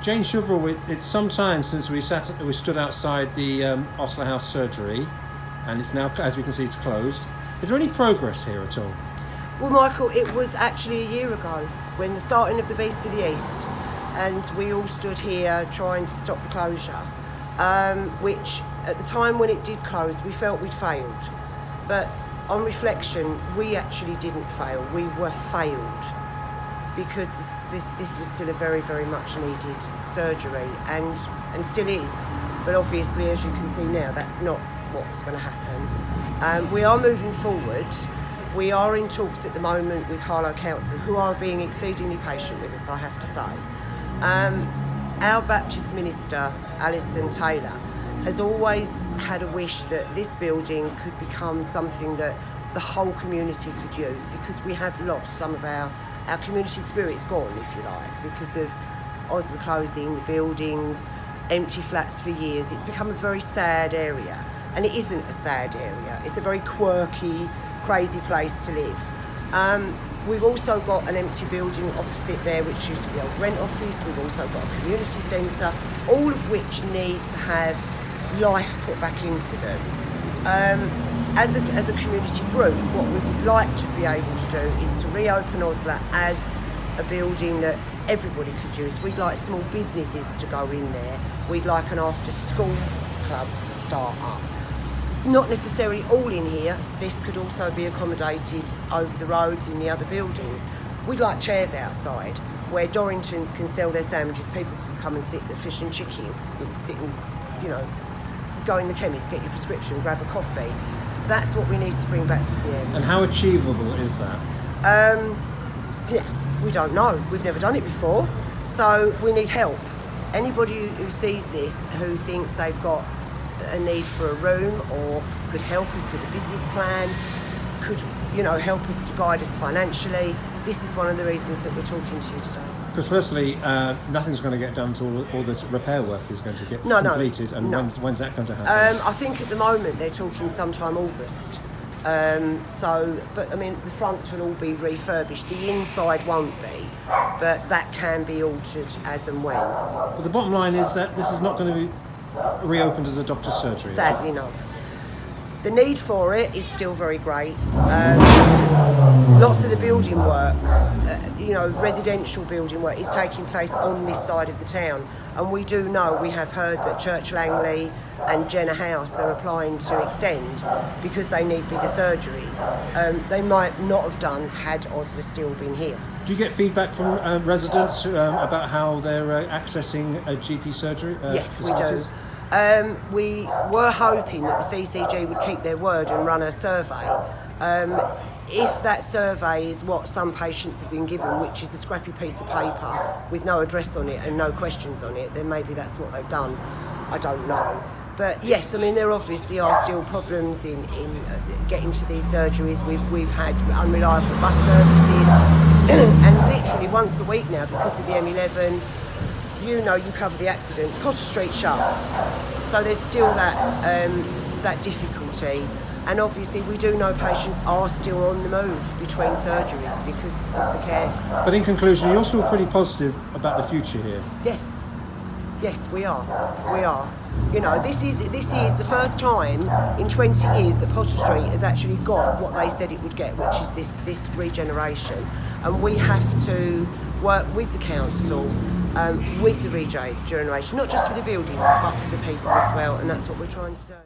Jane Chevrolet, it's some time since we stood outside the Osler House Surgery, and it's now, as we can see, it's closed. Is there any progress here at all? Well, Michael, it was actually a year ago when the starting of the Beast of the East, and we all stood here trying to stop the closure, which at the time when it did close, we felt we'd failed. But on reflection, we actually didn't fail. We were failed because this was still a very, very much needed surgery and still is. But obviously, as you can see now, that's not what's going to happen. We are moving forward. We are in talks at the moment with Harlow Council, who are being exceedingly patient with us, I have to say. Our Baptist minister, Alison Taylor, has always had a wish that this building could become something that the whole community could use, because we have lost some of our community spirit's gone, if you like, because of Osler closing, the buildings, empty flats for years. It's become a very sad area, and it isn't a sad area. It's a very quirky, crazy place to live. We've also got an empty building opposite there, which used to be a rent office. We've also got a community centre, all of which need to have life put back into them. As a community group, what we would like to be able to do is to reopen Osler as a building that everybody could use. We'd like small businesses to go in there. We'd like an after-school club to start up. Not necessarily all in here. This could also be accommodated over the road in the other buildings. We'd like chairs outside where Dorringtons can sell their sandwiches. People can come and sit at the fish and chicken, sit and, go in the chemist, get your prescription, grab a coffee. That's what we need to bring back to the end. And how achievable is that? We don't know. We've never done it before. So we need help. Anybody who sees this, who thinks they've got a need for a room or could help us with a business plan, could help us to guide us financially, this is one of the reasons that we're talking to you today. Because firstly, nothing's going to get done until all this repair work is going to get completed. And when's that going to happen? I think at the moment they're talking sometime August. But the fronts will all be refurbished. The inside won't be, but that can be altered as and when. But the bottom line is that this is not going to be reopened as a doctor's surgery. Sadly, no. The need for it is still very great. Because lots of the building work, residential building work, is taking place on this side of the town. And we have heard that Church Langley and Jenner House are applying to extend because they need bigger surgeries. They might not have done had Osler still been here. Do you get feedback from residents about how they're accessing a GP surgery? Yes, we do. We were hoping that the CCG would keep their word and run a survey. If that survey is what some patients have been given, which is a scrappy piece of paper with no address on it and no questions on it, then maybe that's what they've done. I don't know. But yes, there obviously are still problems in getting to these surgeries. We've had unreliable bus services, and literally once a week now, because of the M11, you cover the accidents. Potter Street shuts, so there's still that difficulty. And obviously we do know patients are still on the move between surgeries because of the care. But in conclusion, you're still pretty positive about the future here? Yes, we are. This is the first time in 20 years that Potter Street has actually got what they said it would get, which is this regeneration. And we have to work with the council, with the regeneration, not just for the buildings, but for the people as well. And that's what we're trying to do.